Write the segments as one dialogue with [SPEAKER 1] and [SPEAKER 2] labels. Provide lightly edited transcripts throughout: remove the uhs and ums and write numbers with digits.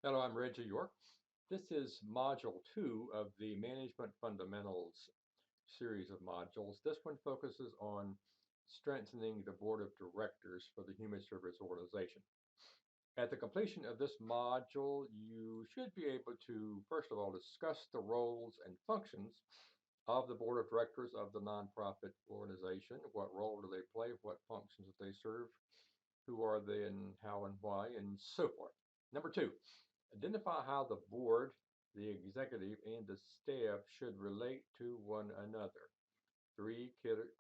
[SPEAKER 1] Hello, I'm Reggie York. This is Module 2 of the Management Fundamentals series of modules. This one focuses on strengthening the Board of Directors for the Human Service Organization. At the completion of this module, you should be able to, first of all, discuss the roles and functions of the Board of Directors of the nonprofit organization. What role do they play? What functions do they serve? Who are they and how and why, and so forth. Number 2, identify how the board, the executive, and the staff should relate to one another. 3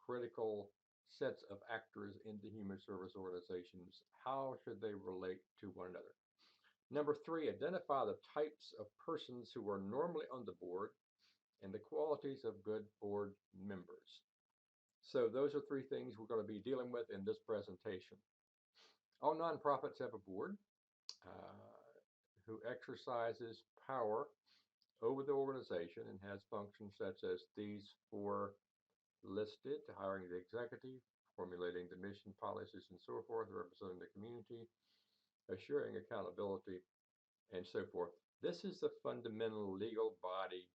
[SPEAKER 1] critical sets of actors in the human service organizations. How should they relate to one another? Number 3, identify the types of persons who are normally on the board and the qualities of good board members. So those are 3 things we're going to be dealing with in this presentation. All nonprofits have a board who exercises power over the organization and has functions such as these 4 listed: hiring the executive, formulating the mission, policies, and so forth, representing the community, assuring accountability, and so forth. This is the fundamental legal body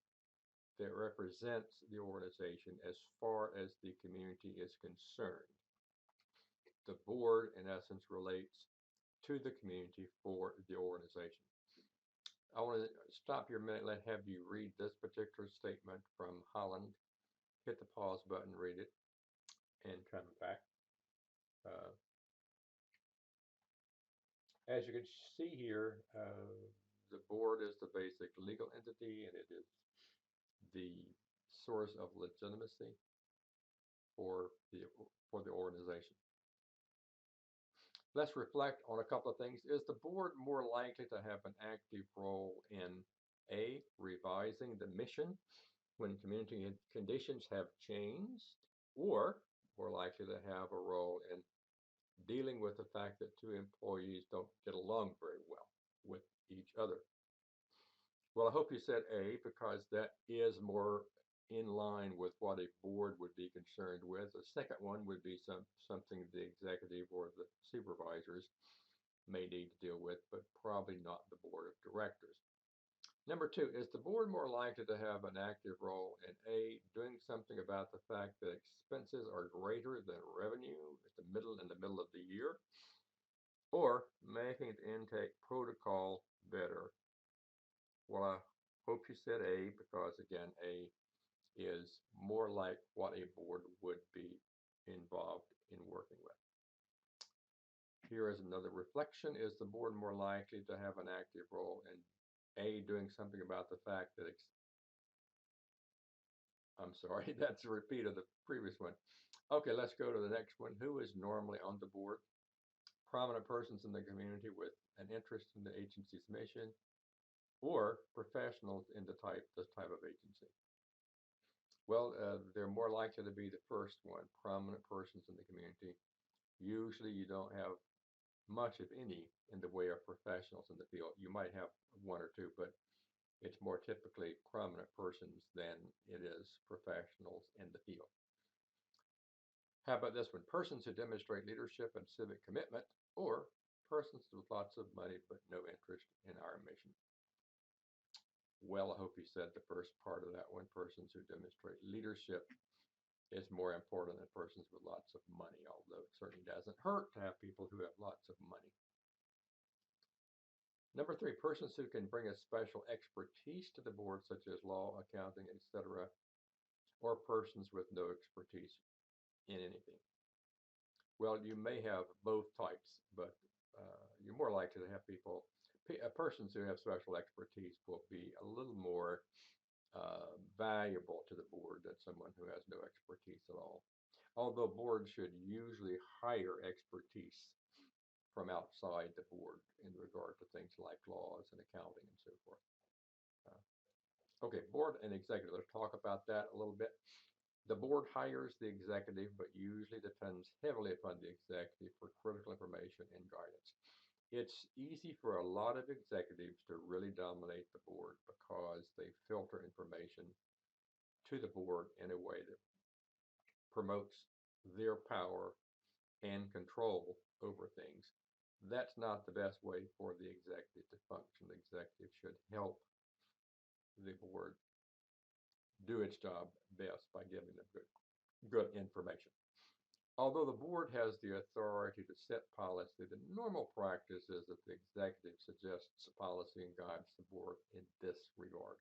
[SPEAKER 1] that represents the organization as far as the community is concerned. The board, in essence, relates to the community for the organization. I want to stop here a minute and have you read this particular statement from Holland. Hit the pause button, read it, and come back. As you can see here, the board is the basic legal entity, and it is the source of legitimacy for the organization. Let's reflect on a couple of things. Is the board more likely to have an active role in A, revising the mission when community conditions have changed, or more likely to have a role in dealing with the fact that 2 employees don't get along very well with each other? Well, I hope you said A, because that is more in line with what a board would be concerned with. The second one would be something the executive or the supervisors may need to deal with, but probably not the board of directors. Number 2, is the board more likely to have an active role in A, doing something about the fact that expenses are greater than revenue in the middle of the year, or making the intake protocol better? Well, I hope you said A, because again, A is more like what a board would be involved in working with. Here is another reflection. Is the board more likely to have an active role in A, doing something about the fact that I'm sorry, that's a repeat of the previous one. Okay, let's go to the next one. Who is normally on the board? Prominent persons in the community with an interest in the agency's mission, or professionals in this type of agency? Well, they're more likely to be the first one, prominent persons in the community. Usually you don't have much, if any, in the way of professionals in the field. You might have 1 or 2, but it's more typically prominent persons than it is professionals in the field. How about this one? Persons who demonstrate leadership and civic commitment, or persons with lots of money but no interest in our mission? Well, I hope you said the first part of that one. Persons who demonstrate leadership is more important than persons with lots of money, although it certainly doesn't hurt to have people who have lots of money. Number 3, persons who can bring a special expertise to the board, such as law, accounting, etc., or persons with no expertise in anything. Well, you may have both types, but you're more likely to have persons who have special expertise will be a little more valuable to the board than someone who has no expertise at all. Although boards should usually hire expertise from outside the board in regard to things like laws and accounting and so forth. Okay, board and executive. Let's talk about that a little bit. The board hires the executive, but usually depends heavily upon the executive for critical information and guidance. It's easy for a lot of executives to really dominate the board because they filter information to the board in a way that promotes their power and control over things. That's not the best way for the executive to function. The executive should help the board do its job best by giving them good information. Although the board has the authority to set policy, the normal practice is that the executive suggests a policy and guides the board in this regard.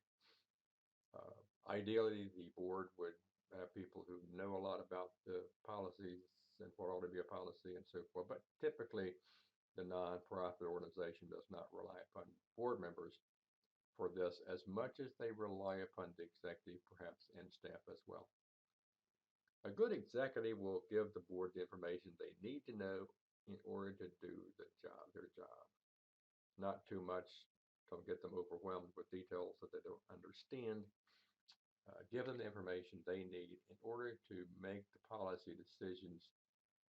[SPEAKER 1] Ideally, the board would have people who know a lot about the policies and what ought to be a policy and so forth, but typically the nonprofit organization does not rely upon board members for this as much as they rely upon the executive, perhaps, and staff as well. A good executive will give the board the information they need to know in order to do their job. Not too much to get them overwhelmed with details that they don't understand. Give them the information they need in order to make the policy decisions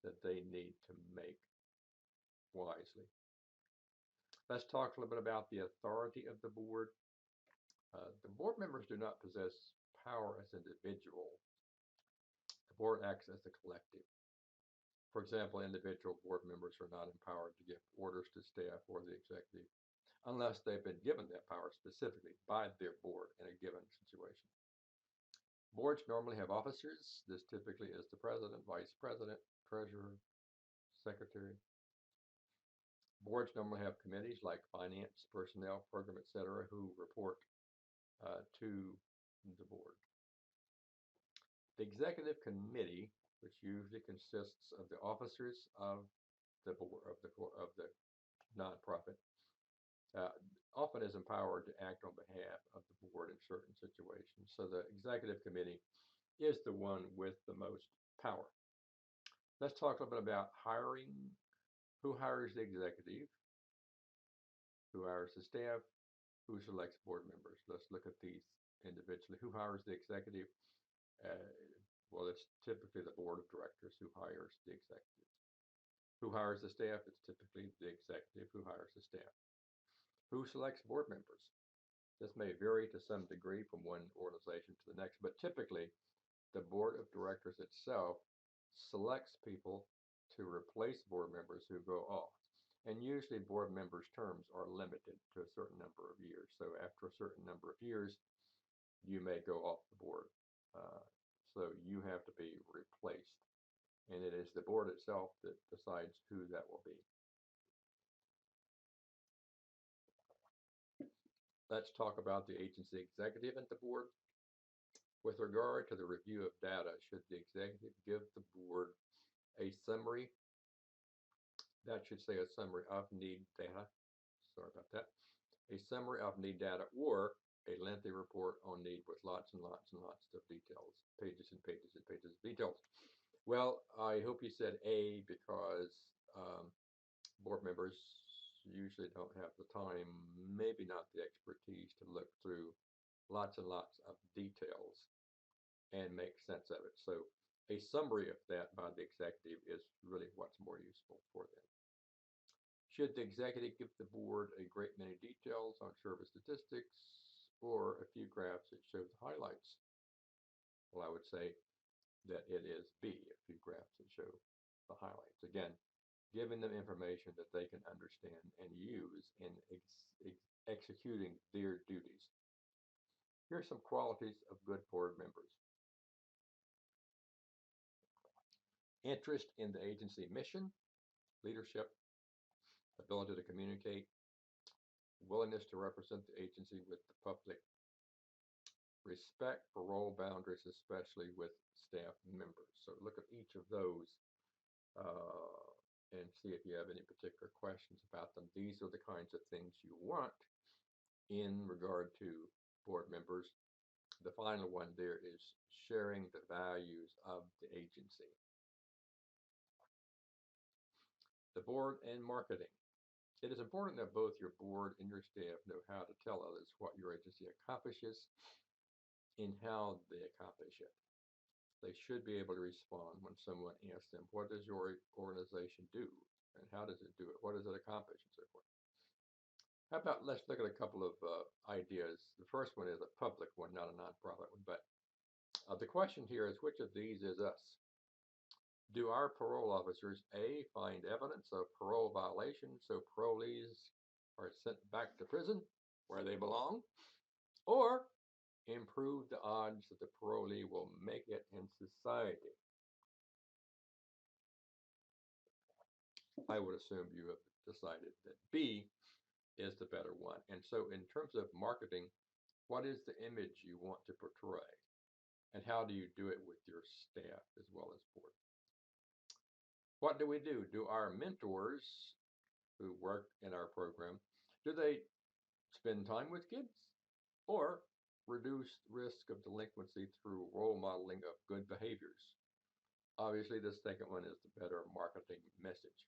[SPEAKER 1] that they need to make wisely. Let's talk a little bit about the authority of the board. The board members do not possess power as individuals. The board acts as a collective. For example, individual board members are not empowered to give orders to staff or the executive unless they've been given that power specifically by their board in a given situation. Boards normally have officers. This typically is the president, vice president, treasurer, secretary. Boards normally have committees like finance, personnel, program, etc., who report to the board. The executive committee, which usually consists of the officers of the board of the nonprofit, often is empowered to act on behalf of the board in certain situations. So the executive committee is the one with the most power. Let's talk a little bit about hiring. Who hires the executive? Who hires the staff? Who selects board members? Let's look at these individually. Who hires the executive? Well, it's typically the board of directors who hires the executive. Who hires the staff? It's typically the executive who hires the staff. Who selects board members? This may vary to some degree from one organization to the next, but typically the board of directors itself selects people to replace board members who go off. And usually board members' terms are limited to a certain number of years. So after a certain number of years, you may go off the board. So you have to be replaced. And it is the board itself that decides who that will be. Let's talk about the agency executive and the board. With regard to the review of data, should the executive give the board a summary? That should say a summary of need data. Sorry about that. A summary of need data or a lengthy report on need with lots and lots and lots of details, pages and pages and pages of details. Well, I hope you said A because board members usually don't have the time, maybe not the expertise to look through lots and lots of details and make sense of it. So a summary of that by the executive is really what's more useful for them. Should the executive give the board a great many details on service statistics or a few graphs that show the highlights? Well, I would say that it is B, a few graphs that show the highlights. Again, giving them information that they can understand and use in executing their duties. Here are some qualities of good board members. Interest in the agency mission, leadership, ability to communicate, willingness to represent the agency with the public, respect for role boundaries, especially with staff members. So look at each of those and see if you have any particular questions about them. These are the kinds of things you want in regard to board members. The final one there is sharing the values of the agency. The board and marketing. It is important that both your board and your staff know how to tell others what your agency accomplishes and how they accomplish it. They should be able to respond when someone asks them, what does your organization do? And how does it do it? What does it accomplish? And so forth. How about let's look at a couple of ideas. The first one is a public one, not a nonprofit one. But the question here is, which of these is us? Do our parole officers A, find evidence of parole violation so parolees are sent back to prison where they belong, or improve the odds that the parolee will make it in society? I would assume you have decided that B is the better one. And so, in terms of marketing, what is the image you want to portray? And how do you do it with your staff as well as board? What do we do? Do our mentors who work in our program, do they spend time with kids or reduce risk of delinquency through role modeling of good behaviors? Obviously, the second one is the better marketing message.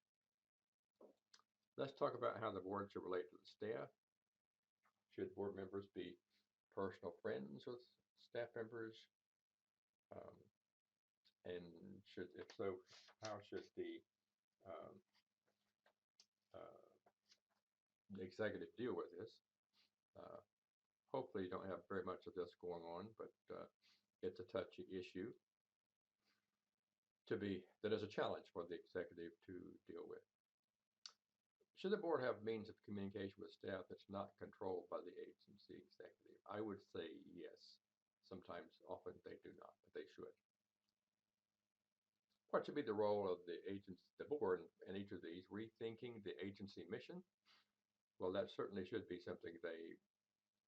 [SPEAKER 1] Let's talk about how the board should relate to the staff. Should board members be personal friends with staff members? Um, and if so, how should um, uh, the executive deal with this? Uh, Hopefully, you don't have very much of this going on, but it's a touchy issue that is a challenge for the executive to deal with. Should the board have means of communication with staff that's not controlled by the agency executive? I would say yes. Sometimes, often they do not, but they should. What should be the role of the board in each of these? Rethinking the agency mission? Well, that certainly should be something they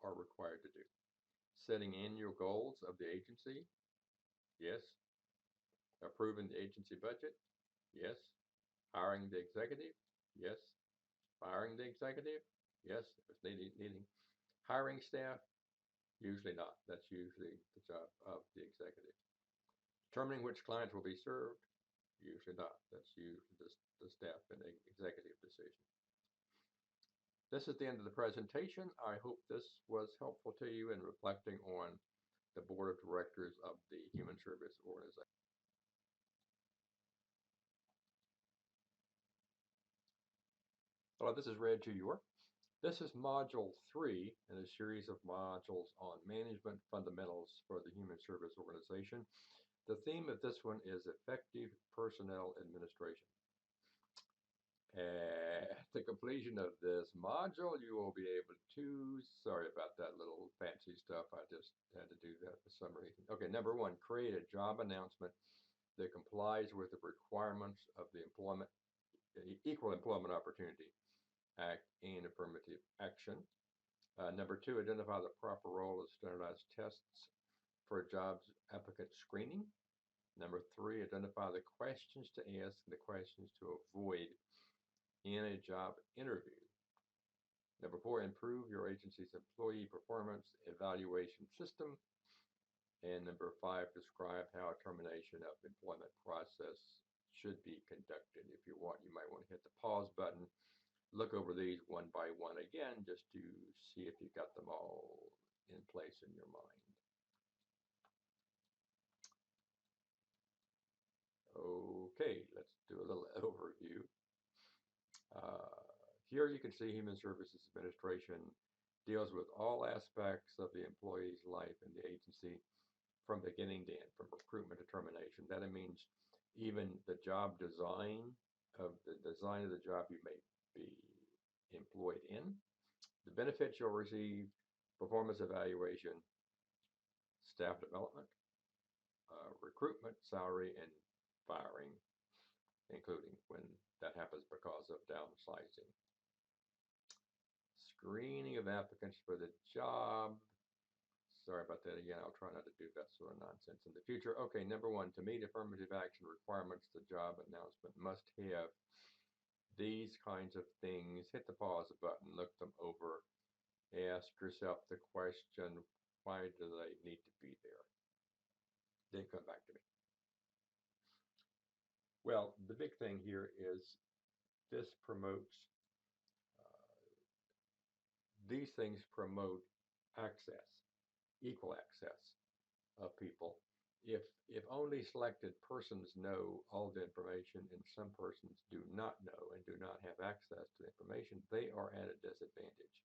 [SPEAKER 1] are required to do. Setting annual goals of the agency? Yes. Approving the agency budget? Yes. Hiring the executive? Yes. Firing the executive? Yes, if it's needing. Hiring staff? Usually not. That's usually the job of the executive. Determining which clients will be served? Usually not. That's usually the staff and the executive decision. This is the end of the presentation. I hope this was helpful to you in reflecting on the board of directors of the Human Service Organization. Hello, this is Red York. This is Module 3 in a series of modules on management fundamentals for the Human Service Organization. The theme of this one is effective personnel administration. At the completion of this module, you will be able to, sorry about that little fancy stuff, I just had to do that for some reason. Okay, number one, create a job announcement that complies with the requirements of the Equal Employment Opportunity Act and affirmative action. Number two, identify the proper role of standardized tests for jobs applicant screening. Number three, identify the questions to ask and the questions to avoid in a job interview. Number four, improve your agency's employee performance evaluation system. And number five, describe how a termination of employment process should be conducted. If you want, you might want to hit the pause button, look over these one by one again, just to see if you've got them all in place in your mind. Okay, let's do a little overview. Here you can see Human Services Administration deals with all aspects of the employee's life in the agency from beginning to end, from recruitment to termination. That means even the job design of the job you may be employed in, the benefits you'll receive, performance evaluation, staff development, recruitment, salary, and firing, including when that happens because of downsizing. Screening of applicants for the job. Sorry about that again. I'll try not to do that sort of nonsense in the future. Okay, number one, to meet affirmative action requirements, the job announcement must have these kinds of things. Hit the pause button, look them over, ask yourself the question, why do they need to be there? Then come back to me. Well, the big thing here is this promotes, these things promote access, equal access of people. If only selected persons know all the information and some persons do not know and do not have access to the information, they are at a disadvantage.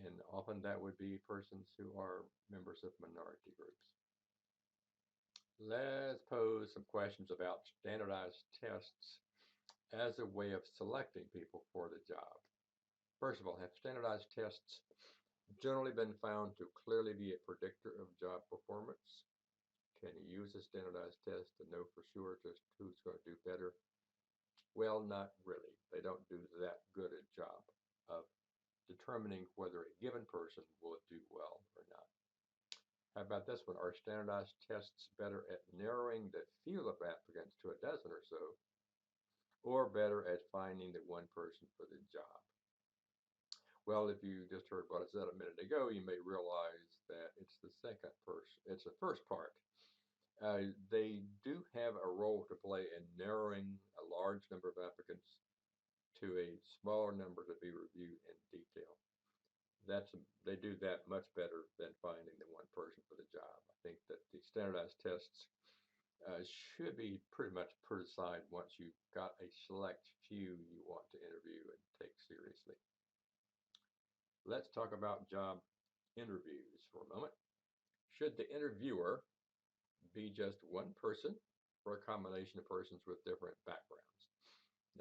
[SPEAKER 1] And often that would be persons who are members of minority groups. Let's pose some questions about standardized tests as a way of selecting people for the job. First of all, have standardized tests generally been found to clearly be a predictor of job performance? Can you use a standardized test to know for sure just who's going to do better? Well, not really. They don't do that good a job of determining whether a given person will do well or not. How about this one? Are standardized tests better at narrowing the field of applicants to a dozen or so, or better at finding the one person for the job? Well, if you just heard what I said a minute ago, you may realize that it's the second person, it's the first part. They do have a role to play in narrowing a large number of applicants to a smaller number to be reviewed in detail. They do that much better than finding the one person for the job. I think that the standardized tests should be pretty much put aside once you've got a select few you want to interview and take seriously. Let's talk about job interviews for a moment. Should the interviewer be just one person or a combination of persons with different backgrounds?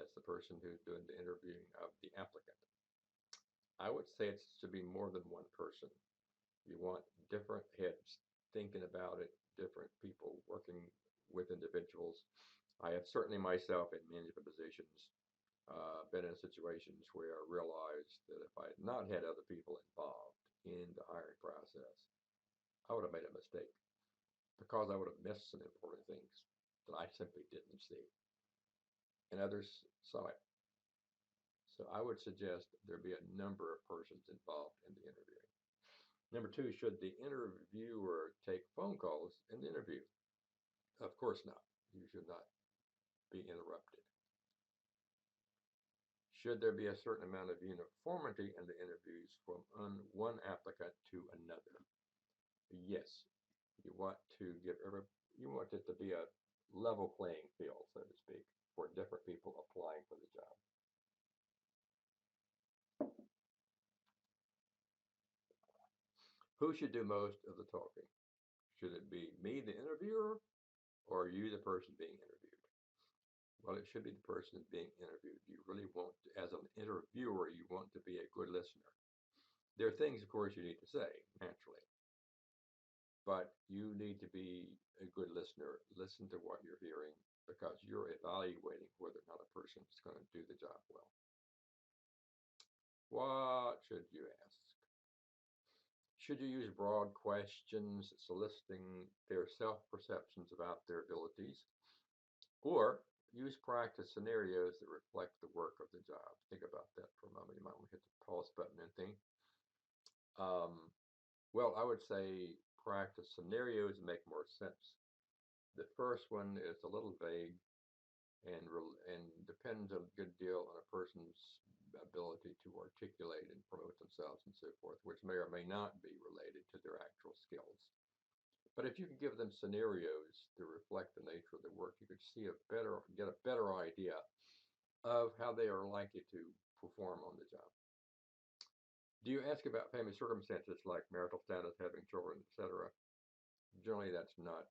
[SPEAKER 1] That's the person who's doing the interviewing of the applicant. I would say it should be more than one person. You want different heads thinking about it, different people working with individuals. I have certainly myself in management positions been in situations where I realized that if I had not had other people involved in the hiring process, I would have made a mistake because I would have missed some important things that I simply didn't see, and others saw it. So I would suggest there be a number of persons involved in the interview. Number two, should the interviewer take phone calls in the interview? Of course not. You should not be interrupted. Should there be a certain amount of uniformity in the interviews from one applicant to another? Yes. You want to you want it to be a level playing field, so to speak, for different people applying for the job. Who should do most of the talking? Should it be me, the interviewer, or you, the person being interviewed? Well, it should be the person being interviewed. You really want, as an interviewer, you want to be a good listener. There are things, of course, you need to say, naturally, but you need to be a good listener. Listen to what you're hearing because you're evaluating whether or not a person is going to do the job well. What should you ask? Should you use broad questions soliciting their self-perceptions about their abilities, or use practice scenarios that reflect the work of the job? Think about that for a moment. You might want to hit the pause button and think. Um, well, I would say practice scenarios make more sense. The first one is a little vague and depends a good deal on a person's ability to articulate and promote themselves and so forth, which may or may not be related to their actual skills. But if you can give them scenarios to reflect the nature of the work, you could get a better idea of how they are likely to perform on the job. Do you ask about family circumstances like marital status, having children, etc.? Generally, that's not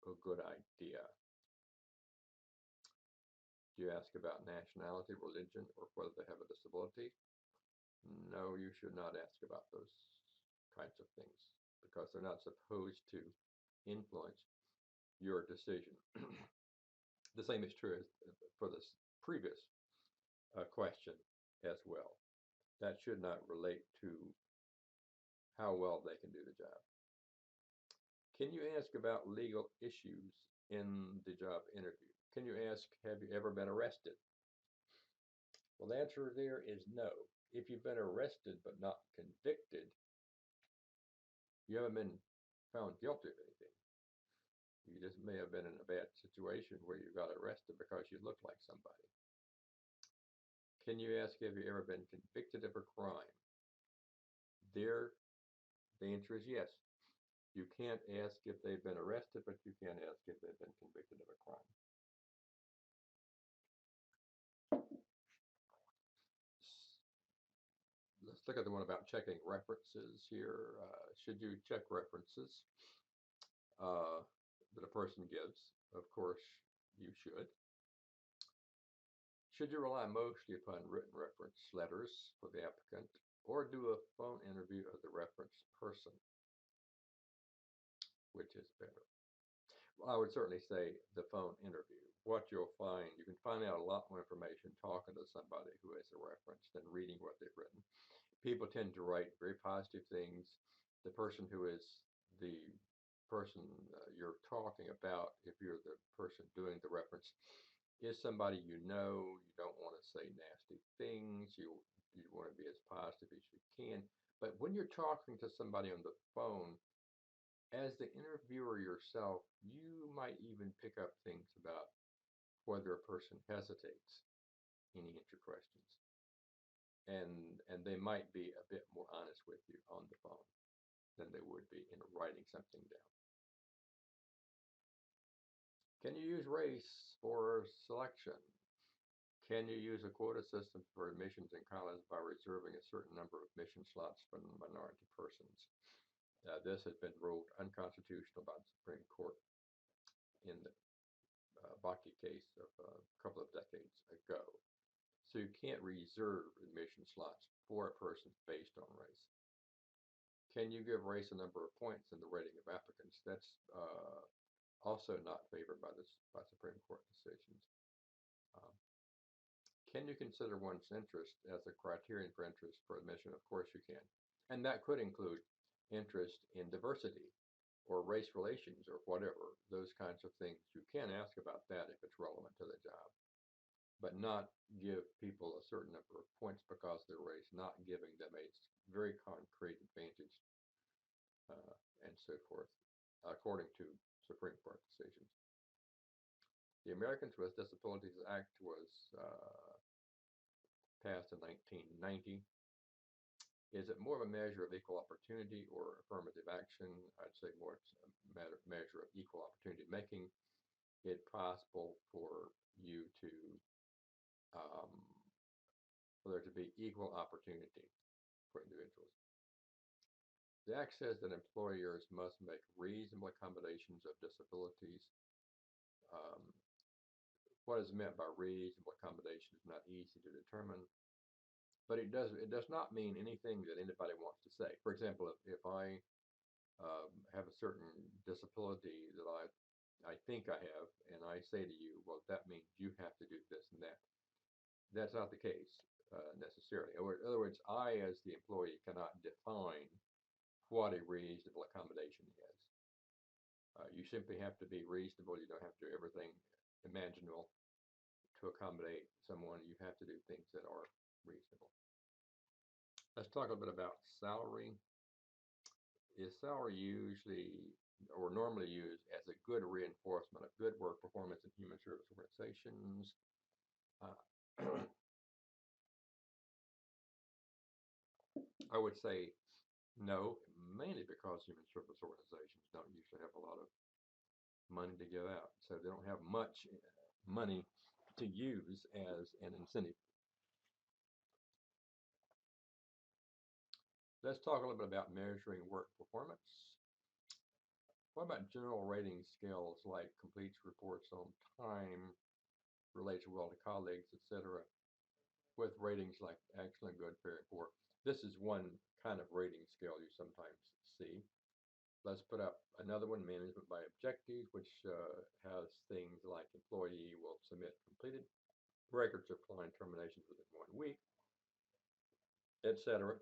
[SPEAKER 1] a good idea. Do you ask about nationality, religion, or whether they have a disability? No, you should not ask about those kinds of things because they're not supposed to influence your decision. The same is true for this previous question as well. That should not relate to how well they can do the job. Can you ask about legal issues in the job interview? Can you ask, have you ever been arrested? Well, the answer there is no. If you've been arrested but not convicted, you haven't been found guilty of anything. You just may have been in a bad situation where you got arrested because you look like somebody. Can you ask, have you ever been convicted of a crime? There, the answer is yes. You can't ask if they've been arrested, but you can ask if they've been convicted of a crime. Let's look at the one about checking references here. Should you check references? Uh, that a person gives. Of course, you should. Should you rely mostly upon written reference letters for the applicant or do a phone interview of the reference person? Which is better? Well, I would certainly say the phone interview. What you'll find, you can find out a lot more information talking to somebody who is a reference than reading what they've written. People tend to write very positive things. The person who is the person you're talking about, if you're the person doing the reference, is somebody you know. You don't want to say nasty things. You want to be as positive as you can. But when you're talking to somebody on the phone, as the interviewer yourself, you might even pick up things about whether a person hesitates in answer questions. And they might be a bit more honest with you on the phone than they would be in writing something down. Can you use race for selection? Can you use a quota system for admissions in college by reserving a certain number of admission slots for minority persons? This has been ruled unconstitutional by the Supreme Court in the Bakke case of a couple of decades ago. So you can't reserve admission slots for a person based on race. Can you give race a number of points in the rating of applicants? That's also not favored by Supreme Court decisions. Um, can you consider one's interest as a criterion for interest for admission? Of course you can. And that could include interest in diversity or race relations or whatever, those kinds of things. You can ask about that if it's relevant to the job, but not give people a certain number of points because of their race, not giving them a very concrete advantage and so forth, according to Supreme Court decisions. The Americans with Disabilities Act was passed in 1990. Is it more of a measure of equal opportunity or affirmative action? I'd say more it's a measure of equal opportunity, making it possible for you to, for there to be equal opportunity for individuals. The Act says that employers must make reasonable accommodations of disabilities. Um, what is meant by reasonable accommodation is not easy to determine. But it does not mean anything that anybody wants to say. For example, if I have a certain disability that I think I have, and I say to you, well, that means you have to do this and that. That's not the case necessarily. In other words, I, as the employee, cannot define what a reasonable accommodation is. You simply have to be reasonable. You don't have to do everything imaginable to accommodate someone. You have to do things that are reasonable. Let's talk a little bit about salary. Is salary usually or normally used as a good reinforcement of good work performance in human service organizations? I would say no, mainly because human service organizations don't usually have a lot of money to give out, so they don't have much money to use as an incentive. Let's talk a little bit about measuring work performance. What about general rating scales like completes reports on time, relates well to colleagues, etc., with ratings like excellent, good, very poor? This is one kind of rating scale you sometimes see. Let's put up another one, management by objectives, which has things like employee will submit completed records of client terminations within 1 week, etc.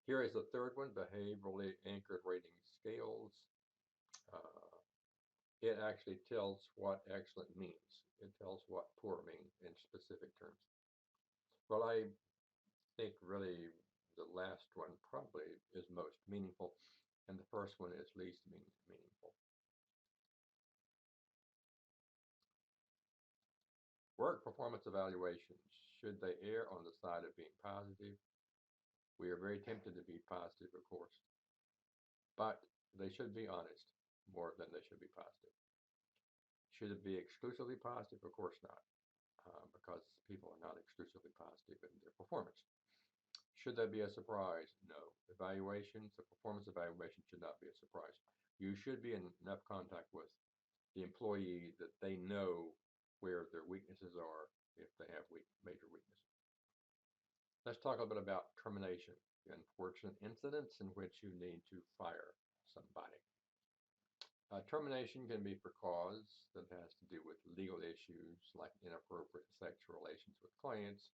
[SPEAKER 1] Here is the third one, behaviorally anchored rating scales. It actually tells what excellent means. It tells what poor means in specific terms. Well, I think really the last one probably is most meaningful, and the first one is least meaningful. Work performance evaluations, should they err on the side of being positive? We are very tempted to be positive, of course, but they should be honest more than they should be positive. Should it be exclusively positive? Of course not, because people are not exclusively positive in their performance. Should that be a surprise? No. Evaluations, the performance evaluation should not be a surprise. You should be in enough contact with the employee that they know where their weaknesses are if they have major weaknesses. Let's talk a little bit about termination, the unfortunate incidents in which you need to fire somebody. Termination can be for cause that has to do with legal issues like inappropriate sexual relations with clients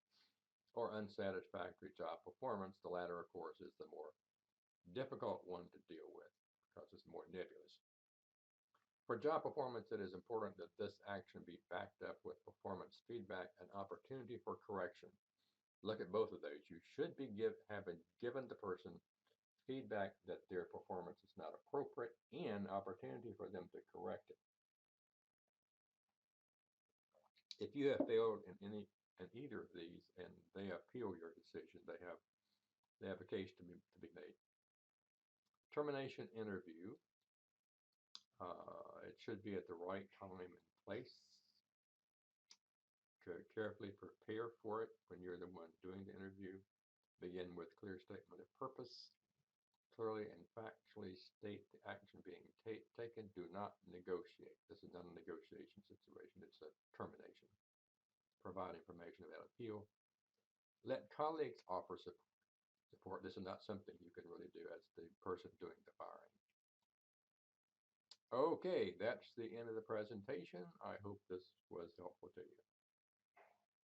[SPEAKER 1] or unsatisfactory job performance. The latter, of course, is the more difficult one to deal with because it's more nebulous. For job performance, it is important that this action be backed up with performance feedback and opportunity for correction. Look at both of those. You should be having given the person feedback that their performance is not appropriate and opportunity for them to correct it. If you have failed in either of these and they appeal your decision, they have a case to be made. Termination interview. It should be at the right time and place. Carefully prepare for it when you're the one doing the interview. Begin with clear statement of purpose. Clearly and factually state the action being taken. Do not negotiate. This is not a negotiation situation. It's a termination. Provide information about appeal. Let colleagues offer support. This is not something you can really do as the person doing the firing. Okay, that's the end of the presentation. I hope this was helpful to you.